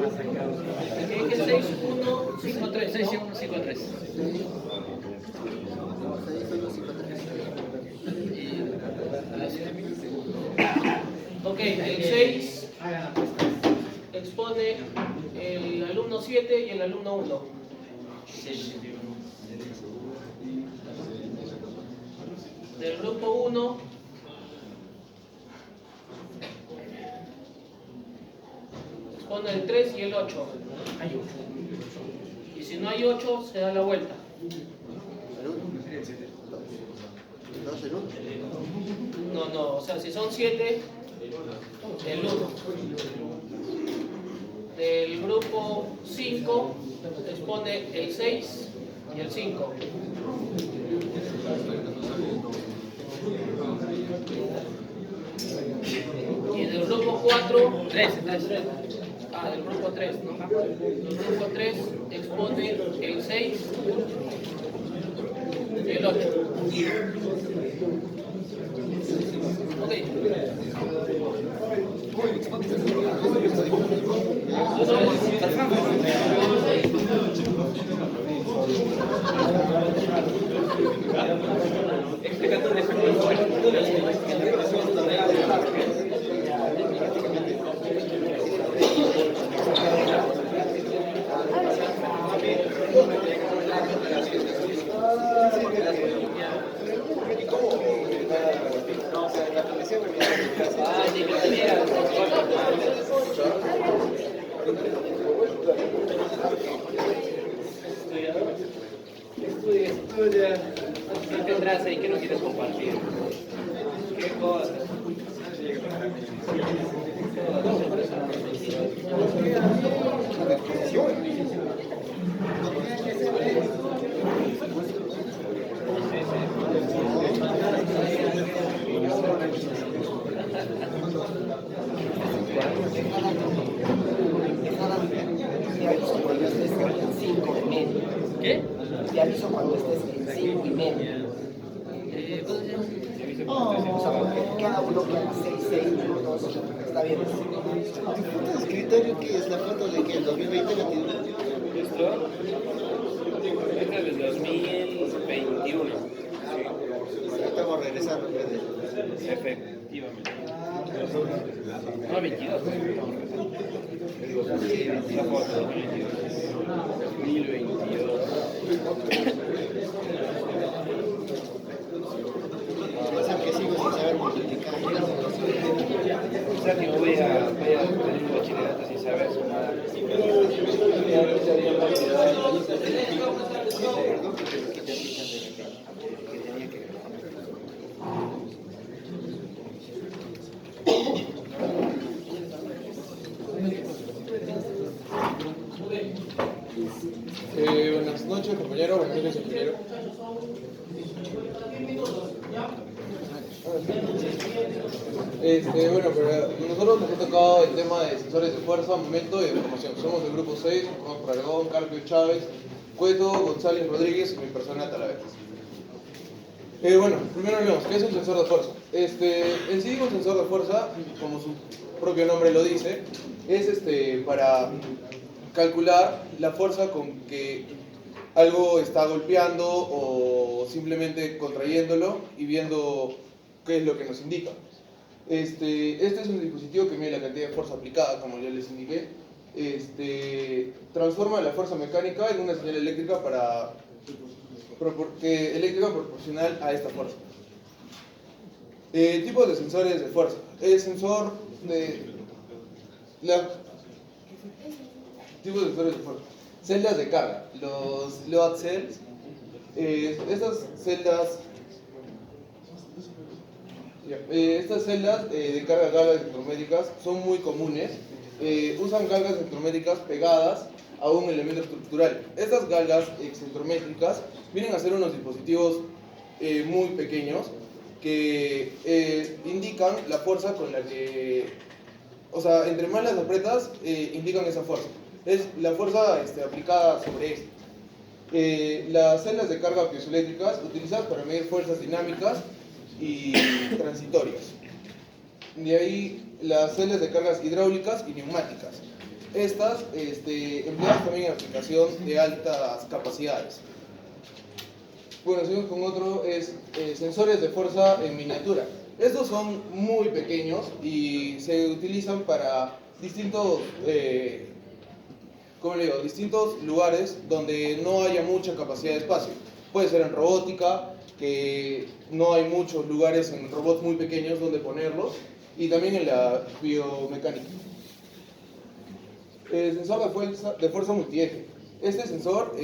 Que es 6153. 6153. Ok, el 6 expone el alumno 7 y el alumno 1. Del grupo 1 expone el 3 y el 8. Y si no hay 8, se da la vuelta. No, o sea, si son 7, el 1. Del grupo 5 expone el 6 y el 5. Y del grupo 4, 3. Del grupo 3, ¿no? El grupo 3 expone el 6 y el 8. Ok. Estudia. ¿Qué tendrás ahí que no quieres compartir? ¿Qué cosas? ¿Qué? Te aviso cuando estés en 5:30. O sea, porque cada uno que haga 6 minutos está bien. ¿La foto de escritorio qué es? ¿La foto de que el 2020 la tiene? ¿Esto? Esta es del 2021. Sí. Estamos regresando, ¿verdad? Efectivamente. No, 22. La foto, 2022. Pasa que sigo sin saber multiplicar. O sea que no voy a tener un bachillerato sin saber sumar. Buenas noches, compañero. Buenas noches, compañero. Bueno, pero nosotros nos ha tocado el tema de sensores de fuerza, momento y de deformación. Somos del grupo 6, formamos por Aragón, Carpio, Chávez, Cueto, González, Rodríguez y mi persona Talavera. Bueno, primero vemos, ¿qué es un sensor de fuerza? En sí, un sensor de fuerza, como su propio nombre lo dice, es para calcular la fuerza con que algo está golpeando o simplemente contrayéndolo y viendo qué es lo que nos indica. Este es un dispositivo que mide la cantidad de fuerza aplicada, como ya les indiqué. Transforma la fuerza mecánica en una señal eléctrica proporcional a esta fuerza. Tipos de sensores de fuerza. El sensor de tipos de sensores de fuerza. Celdas de carga, los load cells. Estas celdas de carga galgas electrométricas son muy comunes. Usan galgas electrométricas pegadas a un elemento estructural. Estas galgas excentrométricas vienen a ser unos dispositivos muy pequeños que indican la fuerza con la que, o sea, entre más las apretas, indican esa fuerza. Es la fuerza aplicada sobre esto. Las celdas de carga piezoeléctricas utilizadas para medir fuerzas dinámicas y transitorias. De ahí las celdas de cargas hidráulicas y neumáticas. Estas empleadas también en aplicación de altas capacidades. Bueno, seguimos con otro, es sensores de fuerza en miniatura. Estos son muy pequeños y se utilizan para distintos, distintos lugares donde no haya mucha capacidad de espacio. Puede ser en robótica, que no hay muchos lugares en robots muy pequeños donde ponerlos, y también en la biomecánica. El sensor de fuerza multieje. Este sensor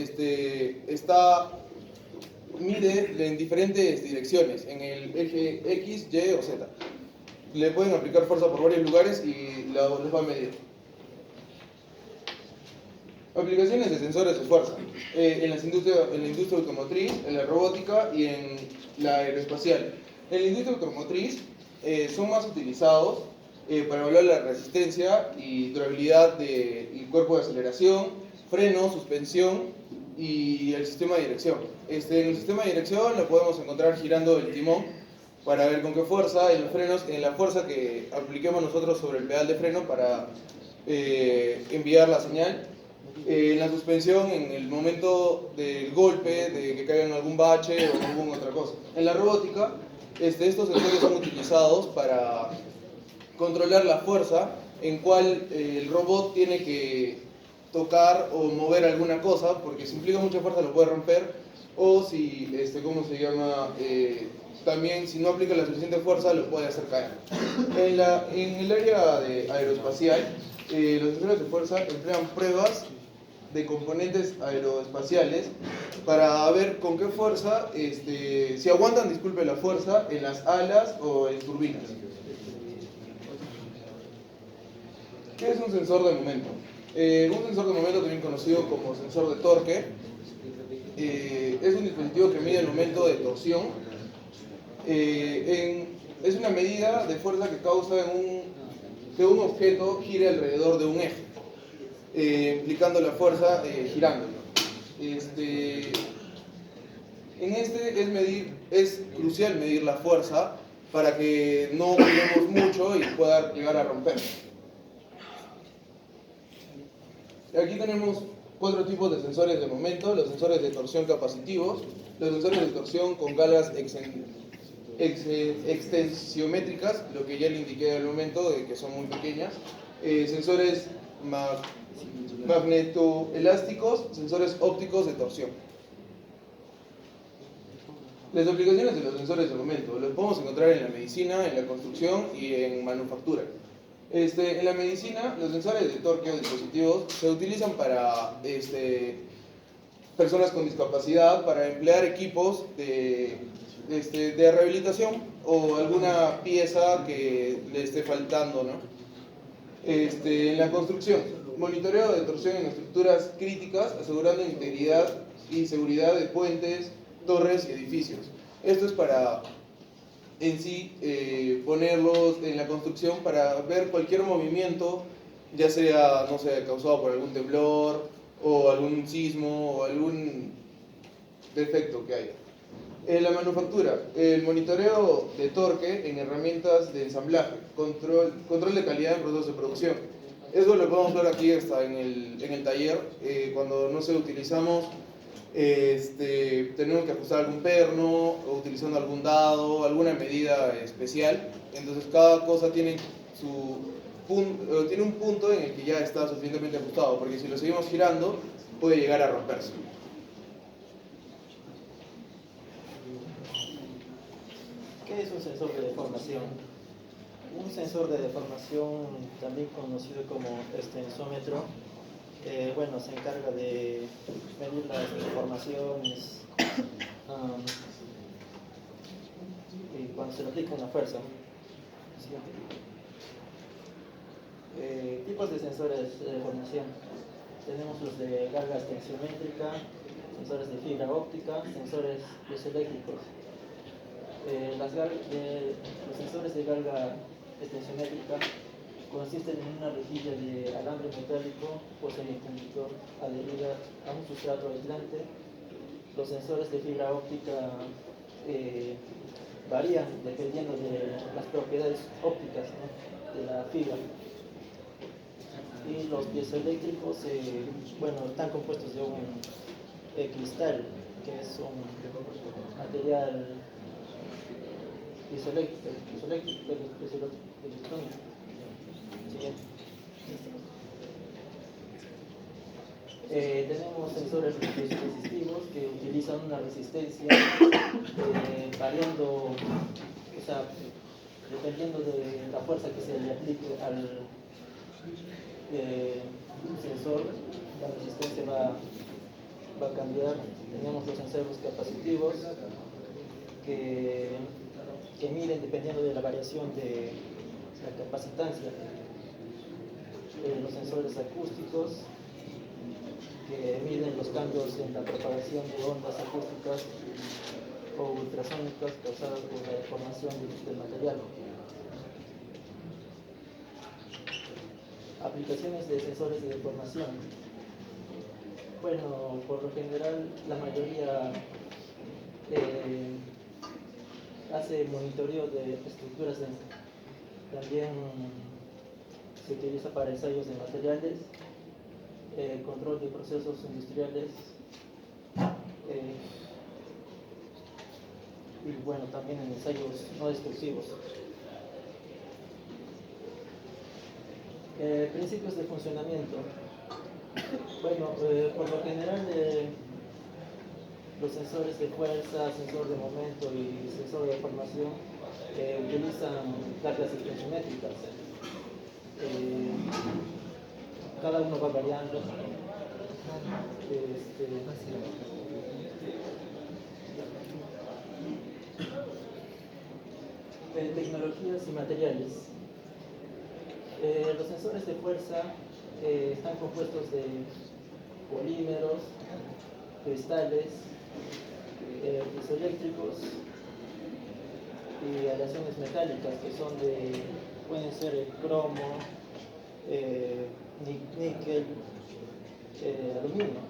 mide en diferentes direcciones, en el eje X, Y o Z. Le pueden aplicar fuerza por varios lugares y les va a medir. Aplicaciones de sensores de fuerza en la industria automotriz, en la robótica y en la aeroespacial. En la industria automotriz son más utilizados para evaluar la resistencia y durabilidad del cuerpo de aceleración, freno, suspensión y el sistema de dirección. En el sistema de dirección lo podemos encontrar girando el timón para ver con qué fuerza, en los frenos, en la fuerza que apliquemos nosotros sobre el pedal de freno para enviar la señal. En la suspensión, en el momento del golpe, de que caiga en algún bache o alguna otra cosa. En la robótica, estos sensores son utilizados para controlar la fuerza en cual el robot tiene que tocar o mover alguna cosa, porque si implica mucha fuerza lo puede romper, o si, también si no aplica la suficiente fuerza lo puede hacer caer. En el área de aeroespacial, los sensores de fuerza emplean pruebas de componentes aeroespaciales para ver con qué fuerza, si aguantan, la fuerza en las alas o en turbinas. ¿Qué es un sensor de momento? Un sensor de momento, también conocido como sensor de torque, es un dispositivo que mide el momento de torsión. Es una medida de fuerza que causa que un objeto gire alrededor de un eje, implicando la fuerza girándolo. Es crucial medir la fuerza para que no giremos mucho y pueda llegar a romper. Aquí tenemos 4 tipos de sensores de momento: los sensores de torsión capacitivos, los sensores de torsión con cargas extensiométricas, lo que ya le indiqué al momento de que son muy pequeñas, sensores magnetoelásticos, sensores ópticos de torsión. Las aplicaciones de los sensores de momento los podemos encontrar en la medicina, en la construcción y en manufactura. En la medicina, los sensores de torque o dispositivos se utilizan para personas con discapacidad, para emplear equipos de rehabilitación o alguna pieza que le esté faltando, ¿no? En la construcción, monitoreo de torsión en estructuras críticas, asegurando integridad y seguridad de puentes, torres y edificios. Esto es para en sí ponerlos en la construcción para ver cualquier movimiento, ya sea, no sé, causado por algún temblor o algún sismo o algún defecto que haya. En la manufactura, el monitoreo de torque en herramientas de ensamblaje, control de calidad en procesos de producción. Eso lo podemos ver aquí hasta en el taller, cuando no sé, utilizamos, tenemos que ajustar algún perno o utilizando algún dado, alguna medida especial. Entonces cada cosa tiene un punto en el que ya está suficientemente ajustado, porque si lo seguimos girando puede llegar a romperse. ¿Qué es un sensor de deformación? Un sensor de deformación, también conocido como extensómetro, se encarga de medir las deformaciones y cuando se le aplica una fuerza. Tipos de sensores de deformación. Tenemos los de carga extensiométrica, sensores de fibra óptica, sensores piezoeléctricos. Los sensores de carga extensiométrica consisten en una rejilla de alambre metálico o semiconductor adherida a un sustrato aislante. Los sensores de fibra óptica varían dependiendo de las propiedades ópticas, ¿no?, de la fibra. Y los piezoeléctricos, bueno, están compuestos de un cristal, que es un material electrónico. Siguiente. Tenemos sensores resistivos que utilizan una resistencia variando, o sea, dependiendo de la fuerza que se le aplique al sensor, la resistencia va a cambiar. Tenemos los sensores capacitivos que miden dependiendo de la variación de la capacitancia. Los sensores acústicos que miden los cambios en la propagación de ondas acústicas o ultrasónicas causadas por la deformación del material. Aplicaciones de sensores de deformación. Bueno, por lo general la mayoría hace monitoreo de estructuras. También se utiliza para ensayos de materiales, control de procesos industriales y bueno, también en ensayos no destructivos. Principios de funcionamiento. Bueno, por lo general los sensores de fuerza, sensor de momento y sensor de deformación utilizan cargas tensiométricas. Cada uno va variando. Tecnologías y materiales. Los sensores de fuerza están compuestos de polímeros, cristales, piezoeléctricos y aleaciones metálicas que pueden ser el cromo, níquel, aluminio.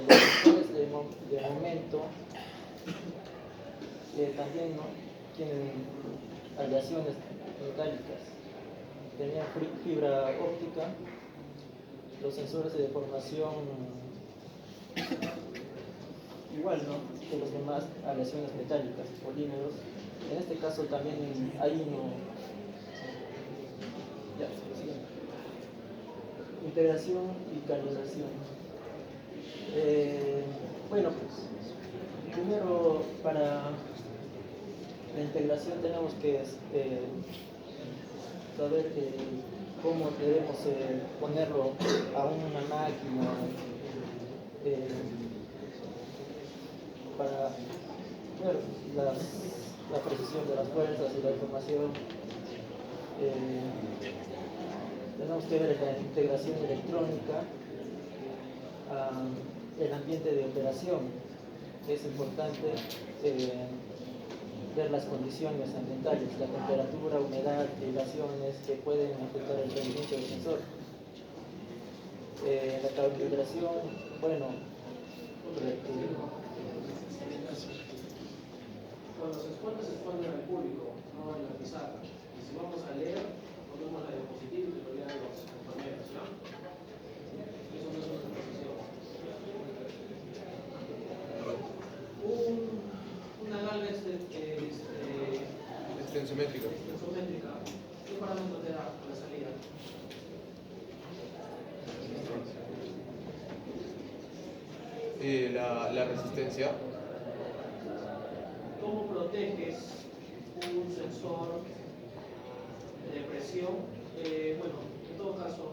Los sensores de momento también tienen aleaciones metálicas, tenían fibra óptica. Los sensores de deformación igual, ¿no?, que los demás, aleaciones metálicas, polímeros. En este caso también hay integración y calibración. Bueno, pues primero para la integración tenemos que saber cómo debemos ponerlo a una máquina para ver la precisión de las fuerzas y la información. Tenemos que ver la integración electrónica, el ambiente de operación. Es importante ver las condiciones ambientales, la temperatura, humedad, vibraciones que pueden afectar el rendimiento del sensor. La calibración, bueno, cuando se expone al público, no en la pizarra. Y si vamos a leer, ponemos la diapositiva y que lo lean los compañeros, ¿no? Eso no es una exposición. Una larga tensiométrica. ¿Qué parámetro te da la salida? La resistencia. ¿Cómo proteges un sensor de presión? Bueno, en todo caso,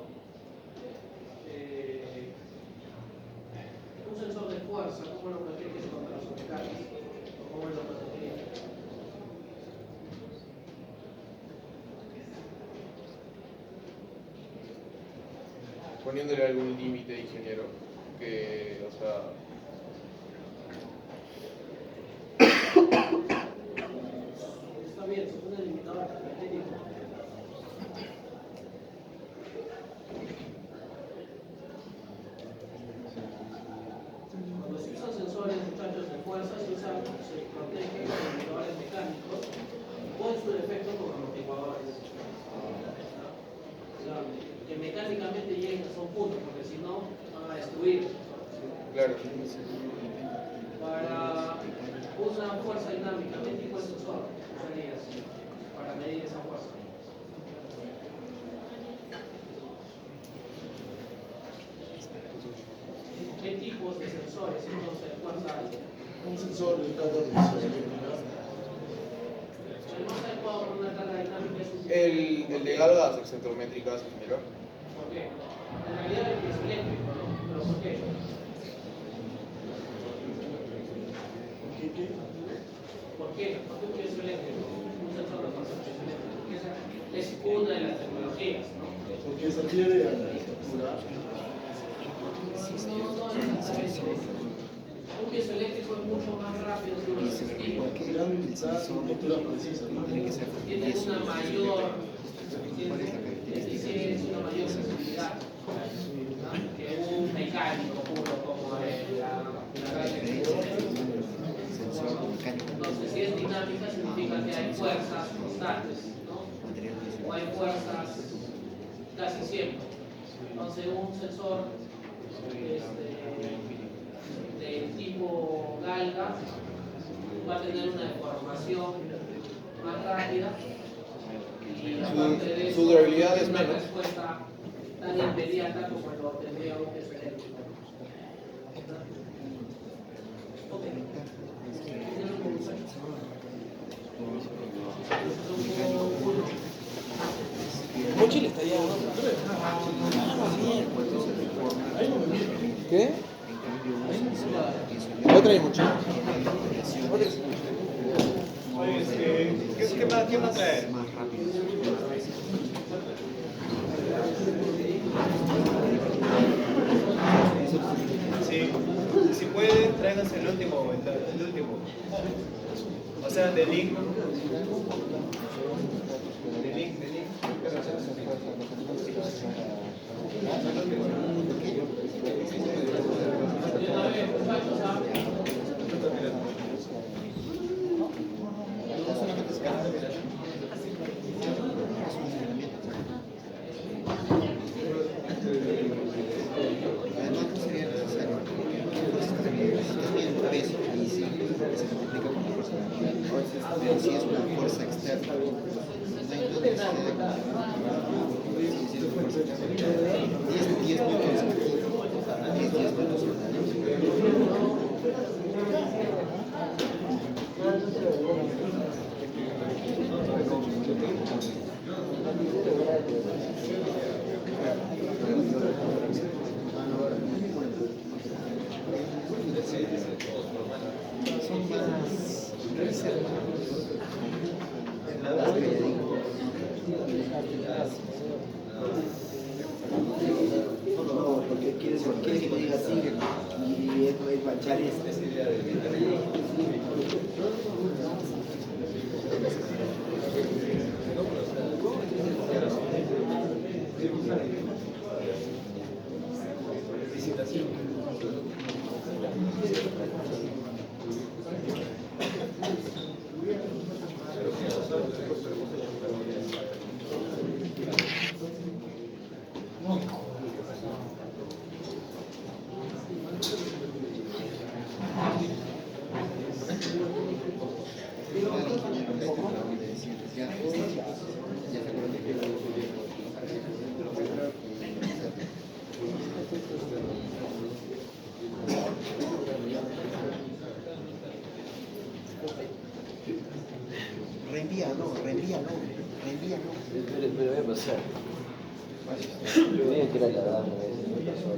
un sensor de fuerza, ¿cómo lo proteges contra los sobrecargas? ¿Cómo lo protegerías? Poniéndole algún límite, ingeniero, que, o sea, está bien, es un limitador energético. Cuando se usan sensores, muchachos, de fuerza, se protegen con limitadores mecánicos o en su defecto con amortiguadores. O sea, si no van a destruir. Claro. Para una fuerza dinámica, ¿qué tipo de sensor usarías para medir esa fuerza? ¿Qué tipos de sensores entonces fuerza hay? Un sensor de cada dimensión. El más adecuado para una carga dinámica es un... El de galgas excentrométricas en general. ¿Por qué? En realidad es eléctrico, ¿no? ¿Pero por qué? ¿Por qué? ¿Por qué un piezoeléctrico? Un sensor de fuerza piezoeléctrico. Porque esa es una de las tecnologías, ¿no? Porque se adhiere a la estructura. No necesariamente. Un piezoeléctrico es mucho más rápido que un resistivo. Crean quizás estructuras precisas, ¿no? Tiene una mayor sensibilidad que un mecánico puro como la radio. Entonces, si es dinámica, significa que hay fuerzas constantes, ¿no? O hay fuerzas casi siempre. Entonces, un sensor del tipo galga va a tener una deformación más rápida y aparte de eso, su durabilidad es una menos. respuesta tan inmediata como lo tendría un piezoeléctrico. Ok. Mochi le está ya. ¿Qué? Otra y mochila. ¿Qué va a traer? Sí, si pueden, tráiganse el último. O sea, de link. Si es una fuerza externa, no hay duda que sigue siendo fuerza externa. Y es muy conservativo. Y es muy conservativo. Son más reservados. Más calladitos. No, porque quiere que me diga así y él no es Bachares. Reenvía, no. Pero voy a pasar. Tenía que ir a la dama, me pasó.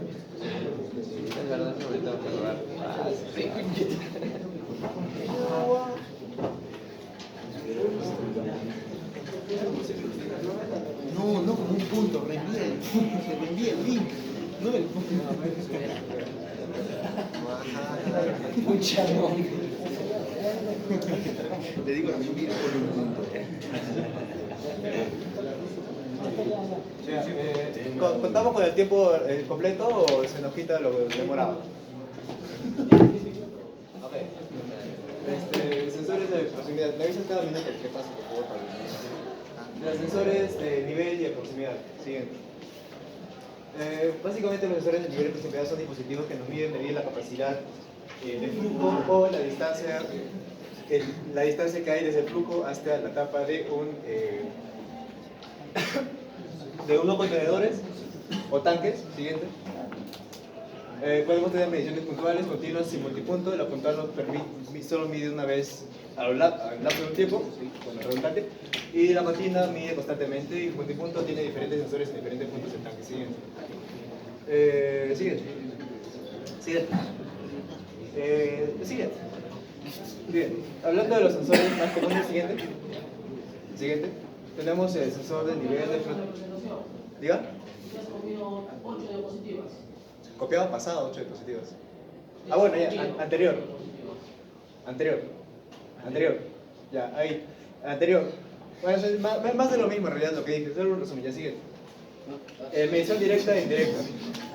Es verdad, no me tengo que robar. No, como un punto, reenvía el punto, se reenvía el link, no el punto. Pucha, no. Le digo a mi mira por un punto. ¿Contamos con el tiempo completo o se nos quita lo demorado? Ok. Sensores de proximidad. Me avisan cada minuto qué pasa, por favor, para el... Los sensores de nivel y de proximidad. Siguiente. Básicamente los sensores de nivel de proximidad son dispositivos que nos miden la capacidad de flujo o la distancia que hay desde el flujo hasta la tapa de unos contenedores o tanques. Siguiente. Podemos tener mediciones puntuales, continuas, sin multipunto. La puntual solo mide una vez al lapso de un tiempo, con el redundante, y la continua mide constantemente, y el multipunto tiene diferentes sensores en diferentes puntos del tanque. Siguiente. Siguiente. Siguiente. Bien, hablando de los sensores más comunes, siguiente. Tenemos el sensor de nivel de flotación. ¿Diga? Ya has comido 8 diapositivas. Copiado pasado, 8 dispositivos. Ah, bueno, ya, anterior. Ya, ahí. Anterior. Bueno, es más de lo mismo en realidad lo que dije, solo un resumen, ya sigue. Medición directa e indirecta.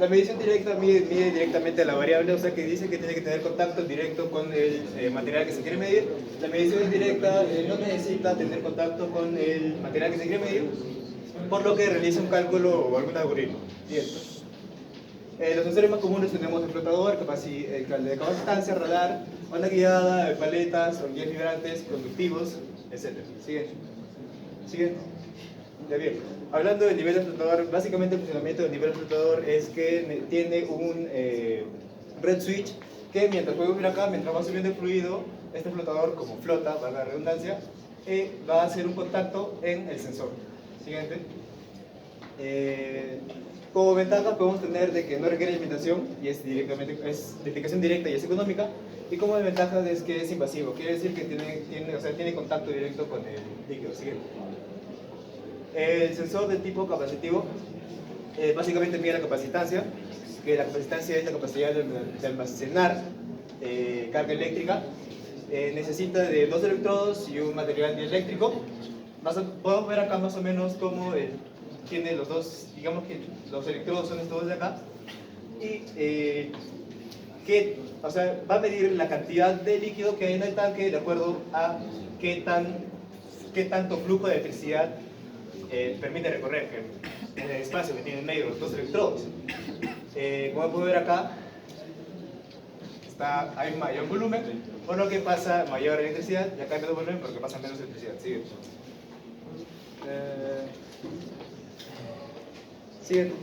La medición directa mide directamente la variable, o sea que dice que tiene que tener contacto directo con el material que se quiere medir. La medición indirecta no necesita tener contacto con el material que se quiere medir, por lo que realiza un cálculo o algún algoritmo. Bien. Los sensores más comunes tenemos el flotador, de capacitancia, radar, onda guiada, paletas, horquillas vibrantes, conductivos, etc. Siguiente. Ya bien. Hablando del nivel de flotador, básicamente el funcionamiento del nivel de flotador es que tiene un red switch que mientras va subiendo el fluido, este flotador, como flota, valga la redundancia, va a hacer un contacto en el sensor. Siguiente. Como ventaja podemos tener de que no requiere alimentación y es de aplicación directa y es económica, y como desventaja es que es invasivo, quiere decir que tiene contacto directo con el líquido. Siguiente. El sensor de tipo capacitivo básicamente mide la capacitancia, que la capacitancia es la capacidad de almacenar carga eléctrica. Necesita de 2 electrodos y un material dieléctrico. Podemos ver acá más o menos cómo tiene los dos, digamos que los electrodos son estos dos de acá, y va a medir la cantidad de líquido que hay en el tanque de acuerdo a qué tanto flujo de electricidad permite recorrer, que en el espacio que tiene en medio los dos electrodos. Como pueden ver acá, hay mayor volumen, por lo que pasa mayor electricidad, y acá hay menos volumen porque pasa menos electricidad. Siguiente.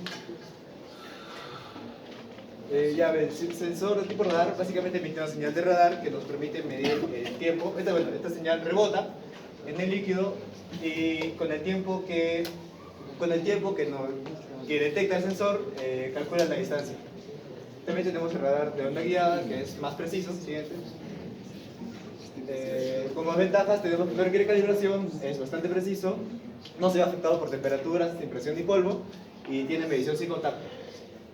Ya ven, sensor de tipo radar básicamente emite una señal de radar que nos permite medir el tiempo. Esta señal rebota en el líquido y con el tiempo que detecta el sensor, calcula la distancia. También tenemos el radar de onda guiada, que es más preciso. Siguiente. Como ventajas tenemos que no requiere calibración, es bastante preciso, no se ve afectado por temperaturas, sin presión ni polvo, y tiene medición sin contacto.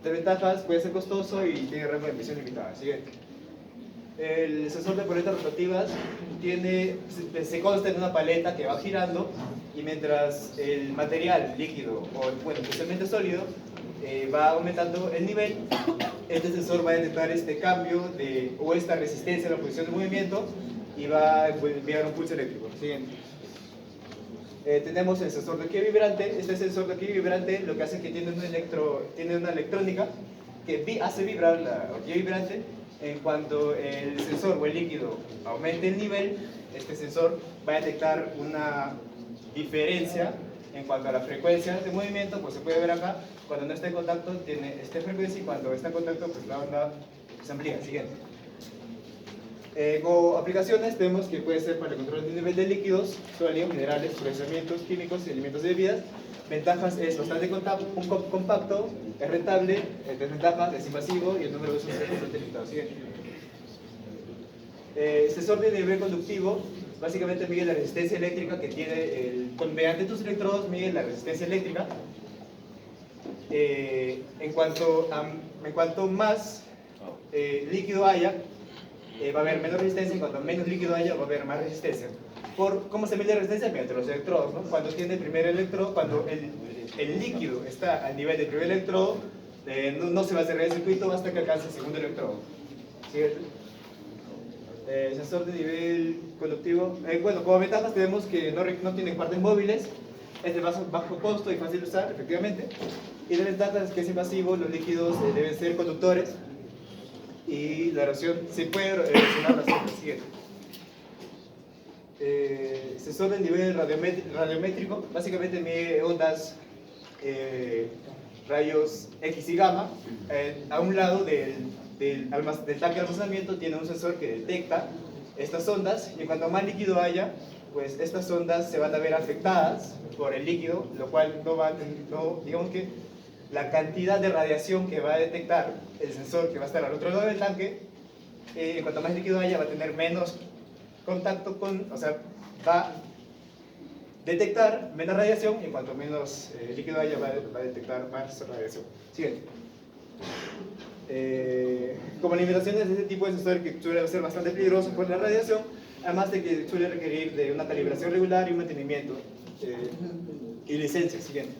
Desventajas, puede ser costoso y tiene rango de emisión limitada. Siguiente. El sensor de paletas rotativas se consta en una paleta que va girando, y mientras el material líquido, especialmente sólido, va aumentando el nivel, este sensor va a detectar este cambio o esta resistencia a la posición de movimiento y va a enviar un pulso eléctrico. Siguiente. Tenemos el sensor de horquilla vibrante. Este sensor de horquilla vibrante lo que hace es que tiene una electrónica que hace vibrar la horquilla vibrante. En cuanto el sensor o el líquido aumente el nivel, este sensor va a detectar una diferencia en cuanto a la frecuencia de movimiento. Pues se puede ver acá, cuando no está en contacto tiene esta frecuencia, y cuando está en contacto pues la onda se amplía. Siguiente. Como aplicaciones tenemos que puede ser para el control del nivel de líquidos, sólidos, minerales, procesamientos químicos y alimentos de bebidas. Ventajas es bastante compacto, es rentable. Desventajas es invasivo y el número de usos es bastante limitado. Siguiente. Sensor de nivel conductivo básicamente mide la resistencia eléctrica que tiene mediante tus electrodos, mide la resistencia eléctrica. En cuanto más líquido haya, va a haber menos resistencia, y cuanto menos líquido haya, va a haber más resistencia. ¿Cómo se mide la resistencia? Mediante los electrodos, ¿no? Cuando tiene el primer electrodo, cuando el líquido está al nivel del primer electrodo, no se va a cerrar el circuito hasta que alcance el segundo electrodo. ¿Siguiente? Sensor de nivel conductivo. Como ventajas tenemos que no tiene partes móviles, es de bajo costo y fácil de usar, efectivamente. Y la ventaja es que es invasivo, los líquidos deben ser conductores y la reacción se puede relacionar la siguiente. Sensor del nivel radiométrico, básicamente mide ondas, rayos X y gamma. A un lado del tanque de almacenamiento tiene un sensor que detecta estas ondas, y cuanto más líquido haya, pues estas ondas se van a ver afectadas por el líquido, lo cual digamos que la cantidad de radiación que va a detectar el sensor que va a estar al otro lado del tanque, cuanto más líquido haya, va a tener menos contacto o sea, va a detectar menos radiación, y en cuanto menos líquido haya, va a detectar más radiación. Siguiente. Como limitaciones de este tipo de sensor, que suele ser bastante peligroso por la radiación, además de que suele requerir de una calibración regular y un mantenimiento y licencia. Siguiente.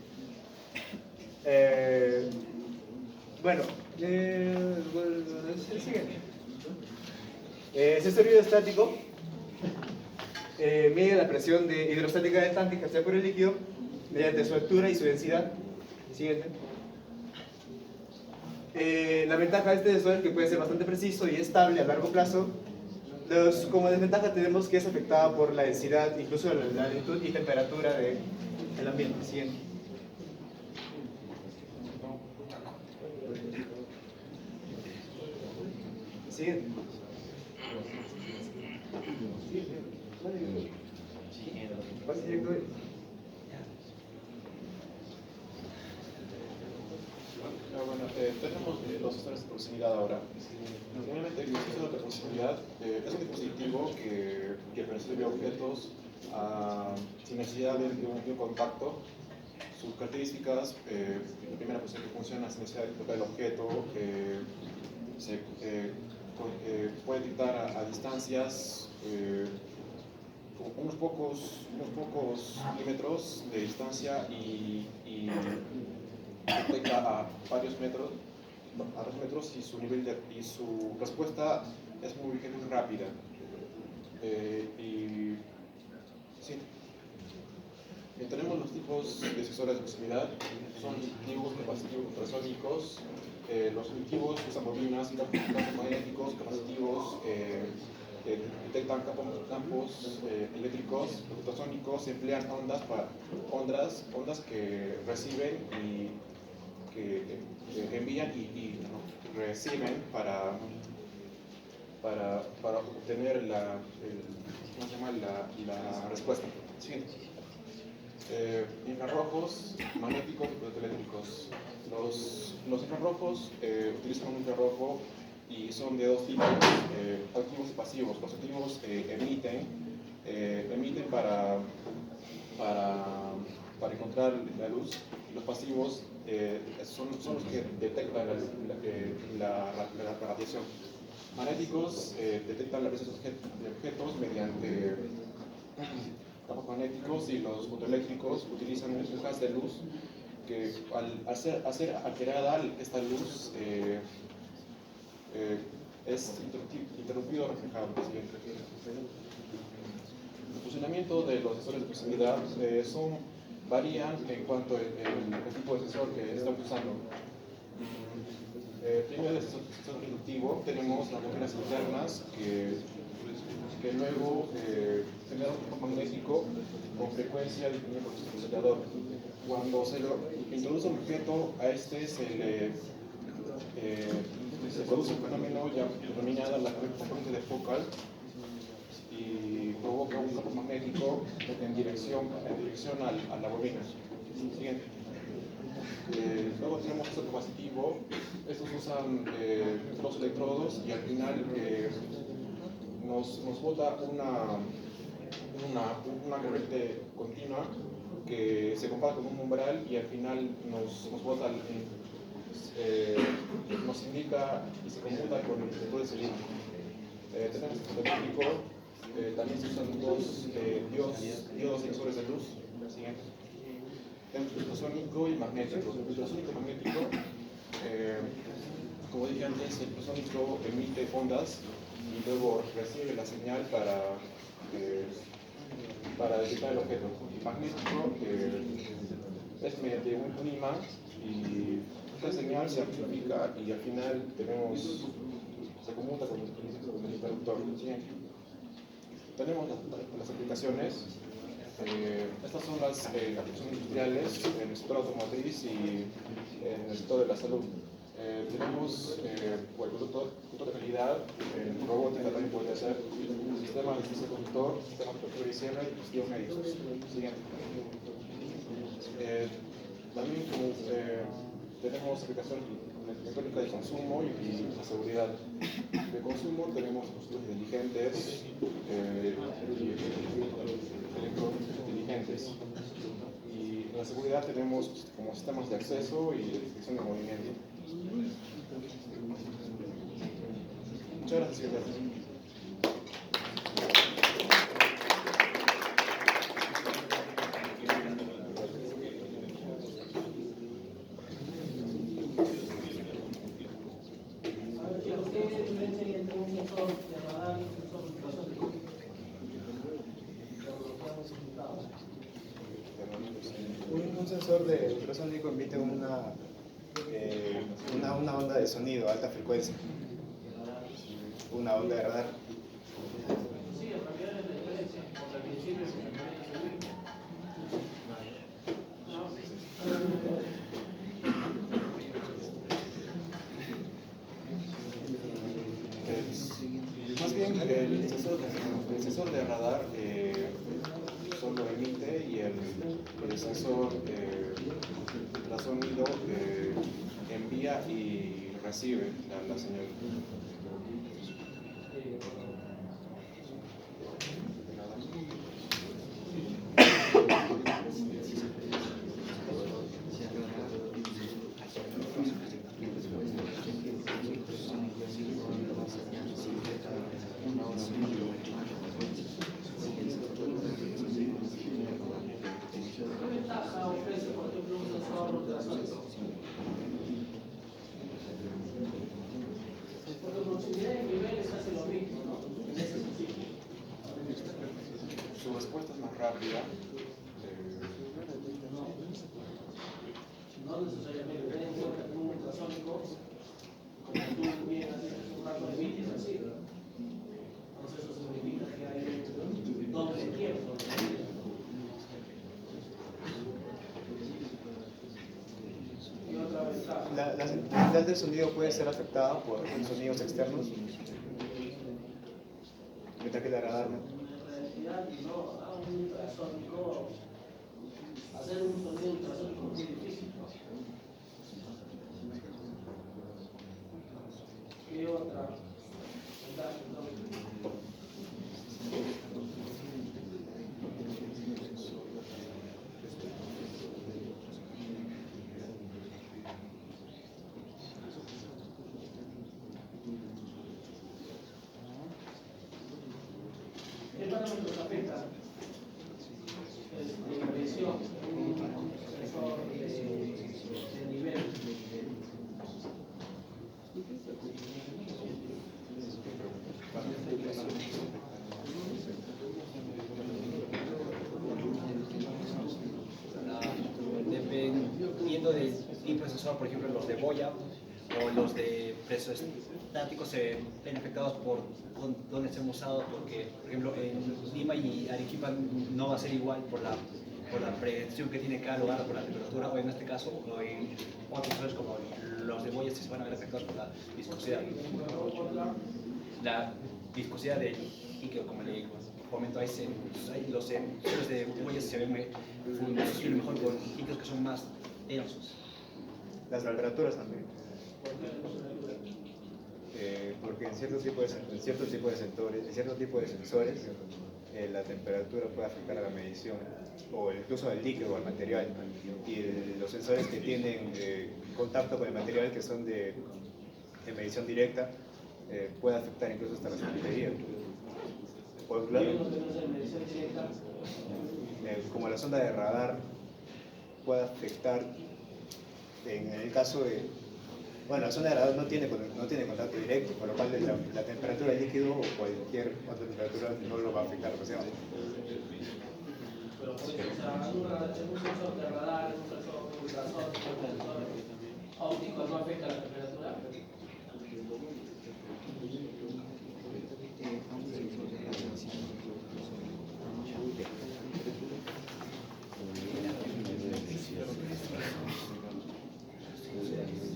Bueno, siguiente. Sensor hidrostático mide la presión hidrostática del tanque ejercida por el líquido mediante su altura y su densidad. Siguiente. La ventaja de este sensor es que puede ser bastante preciso y estable a largo plazo. Como desventaja tenemos que es afectada por la densidad, incluso la altitud y temperatura del ambiente. Siguiente. Siguiente. Pase directo. Tenemos los sensores de proximidad ahora. Normalmente el sensor de proximidad es un dispositivo que percibe objetos sin necesidad de un contacto. Sus características, la primera pues, es que funciona sin necesidad de tocar el objeto, puede detectar a distancias unos pocos milímetros de distancia y detecta a varios metros y su respuesta es muy rápida. Sí. Tenemos los tipos de sensores de proximidad, son dispositivos capacitivos ultrasónicos. Los dispositivos usan bobinas, campos magnéticos, capacitivos, detectan campos eléctricos ultrasónicos, emplean ondas que reciben y que envían y reciben para obtener la respuesta. Siguiente. Infrarrojos, magnéticos y fotoeléctricos. Los infrarrojos utilizan un infrarrojo y son de dos tipos, activos y pasivos. Los activos emiten para encontrar la luz, y los pasivos son los que detectan la radiación. Magnéticos detectan la presencia de objetos mediante campos magnéticos, y los fotoeléctricos utilizan burbujas de luz que al ser alterada esta luz es interrumpido o reflejado. El funcionamiento de los sensores de proximidad varían en cuanto al tipo de sensor que estamos usando. Primero, el sensor inductivo, tenemos las bobinas internas que luego generan un campo magnético con frecuencia definida por el oscilador. Cuando se introduce un objeto, a este se produce un fenómeno denominado la corriente de Focal, y provoca un campo magnético en dirección a la bobina. Siguiente. Luego tenemos el capacitivo. Estos usan dos electrodos, y al final nos bota una corriente continua que se compara con un umbral, y al final nos bota, nos indica y se computa con el detector de cilindro. Tenemos el fotoeléctrico. También se usan dos diodos sensores de luz. Siguiente. Tenemos el ultrasónico y magnético. El ultrasónico y magnético, como dije antes, el ultrasónico emite ondas y luego recibe la señal para detectar el objeto. El magnético es mediante un imán y esta señal se amplifica y al final se conmuta con el interruptor. Tenemos las aplicaciones. Estas son las aplicaciones industriales en el sector automotriz y en el sector de la salud. Tenemos el producto de calidad, robótica también podría ser, sistema de asistencia conductor, sistema de apertura y cierre y dispositivos médicos. Siguiente. También tenemos aplicación electrónica de consumo y la seguridad. De consumo tenemos dispositivos inteligentes, electrointeligentes. Y en la seguridad tenemos como sistemas de acceso y de detección de movimiento. Muchas gracias, secretario. Un sensor de ultrasónico emite una onda de sonido a alta frecuencia, una onda de radar. Sí, en realidad es la diferencia, porque al principio Más bien, el sensor de radar solo emite y el sensor ultrasonido envía y recibe la señal. ¿qué ventaja ofrece, por ejemplo, un sensor ultrasónico? Porque proximidad y niveles hace lo mismo, ¿no? En ese sentido. Su respuesta es más rápida. No necesariamente ten en cuenta que un ultrasónico, como tú bien has dicho, es un rato de emites así. Entonces eso significa que hay un doble tiempo. Y otra ventaja. La sensibilidad del sonido puede ser afectada por sonidos externos, mientras que la radar no. En realidad, no, a un ultrasónico, hacer un sonido ultrasónico es muy difícil, ¿no? ¿Qué otra ventaja entonces? ¿Qué parámetros afectan? La medición, un sensor de nivel. Dependiendo del tipo de sensor, por ejemplo, los de boya o los de preso estático se ven afectados por dónde se han usado, porque, por ejemplo, en Lima y Arequipa no va a ser igual por la presión que tiene cada lugar, por la temperatura, o en este caso, o en otros sensores como los de boya se van a ver afectados por la viscosidad. La viscosidad del líquido, como le comento, los sensores de boya se ven funcionan mejor con líquidos que son más densos. Las temperaturas también. Porque en cierto tipo de sensores, la temperatura puede afectar a la medición, o incluso al líquido o al material. Y los sensores que tienen contacto con el material, que son de medición directa, puede afectar incluso hasta la circuitería. Por claro, como la sonda de radar puede afectar, en el caso de, bueno, la sonda de radar no tiene contacto directo, por lo cual la temperatura del líquido o cualquier otra temperatura no lo va a afectar demasiado. Pero por eso, o sea, un sensor de radar, un sensor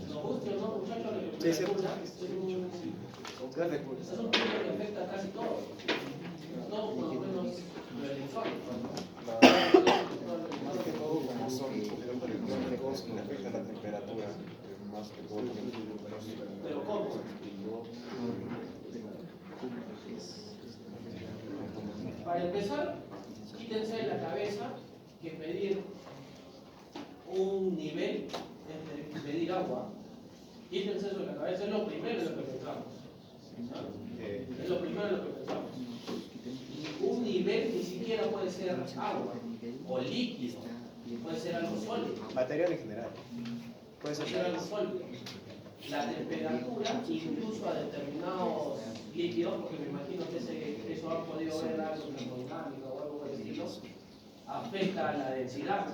Nos guste o no, muchachos, la Sí, sí. temperatura es un punto que afecta a casi todo. Todo por lo menos lo electrónico, ¿no? Más que todo, como son componentes electrónicos, que afectan la temperatura, más que todo. Pero ¿cómo? Para empezar, quítense de la cabeza que pedir un nivel es pedir agua. Quítense eso de la cabeza, es lo primero en lo que pensamos. Es lo primero en lo que pensamos. Un nivel ni siquiera puede ser agua o líquido, puede ser algo sólido. Material en general. Puede Puede ser ser algo sólido. La temperatura, incluso a determinados líquidos, porque me imagino que eso han podido ver algo en la termodinámica o algo por el estilo, afecta a la densidad.